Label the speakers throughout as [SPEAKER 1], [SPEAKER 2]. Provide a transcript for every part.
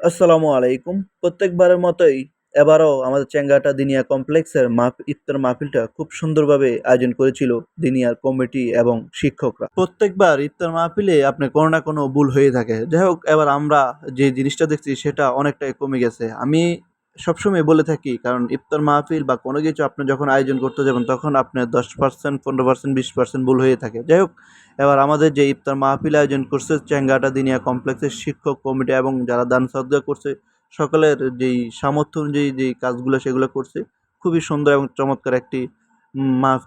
[SPEAKER 1] আসসালামু আলাইকুম। প্রত্যেকবারের মতোই এবারও আমাদের চেঙ্গাটা দিনিয়া কমপ্লেক্সের ইফতার মাহফিলটা খুব সুন্দরভাবে আয়োজন করেছিল দিনিয়ার কমিটি এবং শিক্ষকরা। প্রত্যেকবার ইফতার মাহফিলে আপনার কোনো না কোনো ভুল হয়ে থাকে। যাই হোক, এবার আমরা যে জিনিসটা দেখছি সেটা অনেকটাই কমে গেছে। আমি সবসময় বলে থাকি, কারণ ইফতার মাহফিল বা কোনো কিছু আপনি যখন আয়োজন করতে যাবেন তখন আপনার 10%, 15%, 20% ভুল হয়ে থাকে। যাই হোক, এবার আমাদের যে ইফতার মাহফিল আয়োজন করছে চেঙ্গাটা দিনিয়া কমপ্লেক্সের শিক্ষক কমিটি এবং যারা দান সদকা করছে সকলের যেই সামর্থ্য অনুযায়ী যেই কাজগুলো সেগুলো করছে। খুবই সুন্দর এবং চমৎকার একটি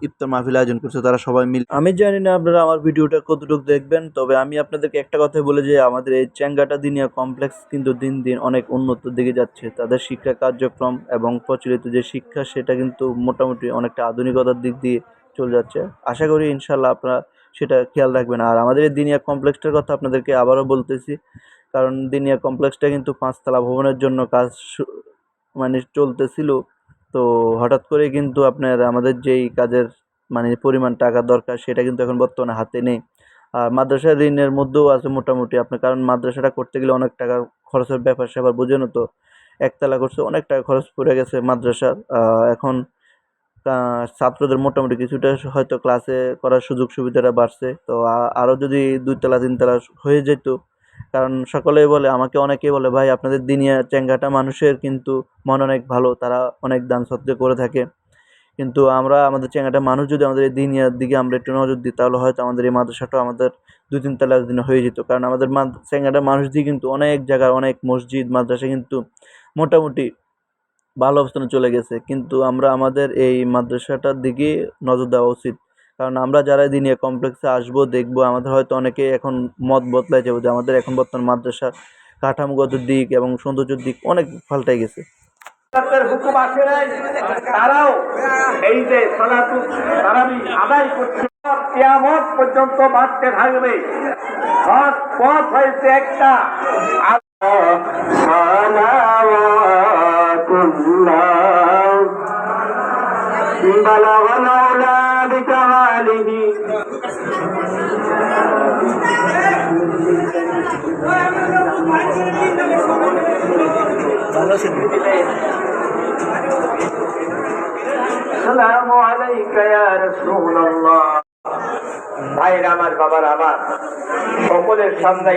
[SPEAKER 1] ইফতার মাহফিল আয়োজন করছে তারা সবাই মিলে। আমি জানি না আপনারা আমার ভিডিওটা কতটুকু দেখবেন, তবে আমি আপনাদেরকে একটা কথাই বলে যে আমাদের এই চেঙ্গাটা দিনিয়া কমপ্লেক্স কিন্তু দিন দিন অনেক উন্নতির দিকে যাচ্ছে। তাদের শিক্ষা কার্যক্রম এবং প্রচলিত যে শিক্ষা সেটা কিন্তু মোটামুটি অনেকটা আধুনিকতার দিক দিয়ে চলে যাচ্ছে। আশা করি ইনশাল্লাহ আপনারা সেটা খেয়াল রাখবেন। আর আমাদের এই দিনিয়া কমপ্লেক্সটার কথা আপনাদেরকে আবারও বলতেছি, কারণ দিনিয়া কমপ্লেক্সটা কিন্তু ৫ তলা ভবনের জন্য কাজ মানে চলতেছিল। তো হঠাৎ করে কিন্তু আপনার আমাদের যেই কাজের মানে পরিমাণ টাকা দরকার সেটা কিন্তু এখন বর্তমানে হাতে নেই। আর মাদ্রাসার ঋণের মধ্যেও আছে মোটামুটি আপনার, কারণ মাদ্রাসাটা করতে গেলে অনেক টাকা খরচের ব্যাপার-স্যাপার বুঝেনও তো। একতলা করছে, অনেক টাকা খরচ পড়ে গেছে মাদ্রাসার। এখন ছাত্রদের মোটামুটি কিছুটা হয়তো ক্লাসে করার সুযোগ সুবিধাটা বাড়ছে। তো আরও যদি ২ তলা ৩ তলা হয়ে যেত, কারণ সকলেই বলে, আমাকে অনেকেই বলে, ভাই আপনাদের দিনিয়া চেঙ্গাটা মানুষের কিন্তু মন অনেক ভালো, তারা অনেক দান সদকা করে থাকে। কিন্তু আমরা আমাদের চেঙ্গাটা মানুষ যদি আমাদের এই দিনিয়ার দিকে আমরা একটু নজর দিই তাহলে হয়তো আমাদের এই মাদ্রাসাটাও আমাদের ২-৩ তলা দিনে হয়ে যেত। কারণ আমাদের চেঙ্গাটা মানুষ দিয়ে কিন্তু অনেক জায়গার অনেক মসজিদ মাদ্রাসা কিন্তু মোটামুটি ভালো অবস্থানে চলে গেছে। কিন্তু আমরা আমাদের এই মাদ্রাসাটার দিকে নজর দেওয়া উচিত। কারণ আমরা যারা দিনিয়া কমপ্লেক্সে আসবো, দেখবো, আমাদের হয়তো অনেকে এখন মত বদলায় যাবে যে আমাদের এখন বর্তমান মাদ্রাসার কাঠামোগত দিক এবং সৌন্দর্যের দিক অনেক পাল্টায় গেছে।
[SPEAKER 2] হুকুম আসে নাই, তারাও এই যে সালাতুল তারাবি আদায় করছে কিয়ামত পর্যন্ত বাড়তে থাকবে। হক পথ হয়েছে একটা, আসসালামু আলাইকা ইয়া রাসূলুল্লাহ। ভাইরা আমার, বাবার আমার, সকলের সামনে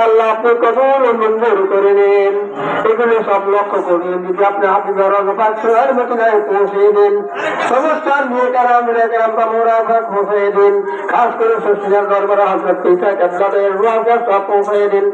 [SPEAKER 2] আল্লাহ আপনি কবুল ও মঞ্জুর করে নিন। এগুলো সব লক্ষ্য করুন, যদি আপনি হাফিজুর রহমান সোহেল মদিনায় পৌঁছে দিন, সমস্ত নিয়ে কারাম পৌঁছে দিন, খাস করে সত্যিকার দরবারে হযরত ঈসা কেবলার রূহ পৌঁছে দিন।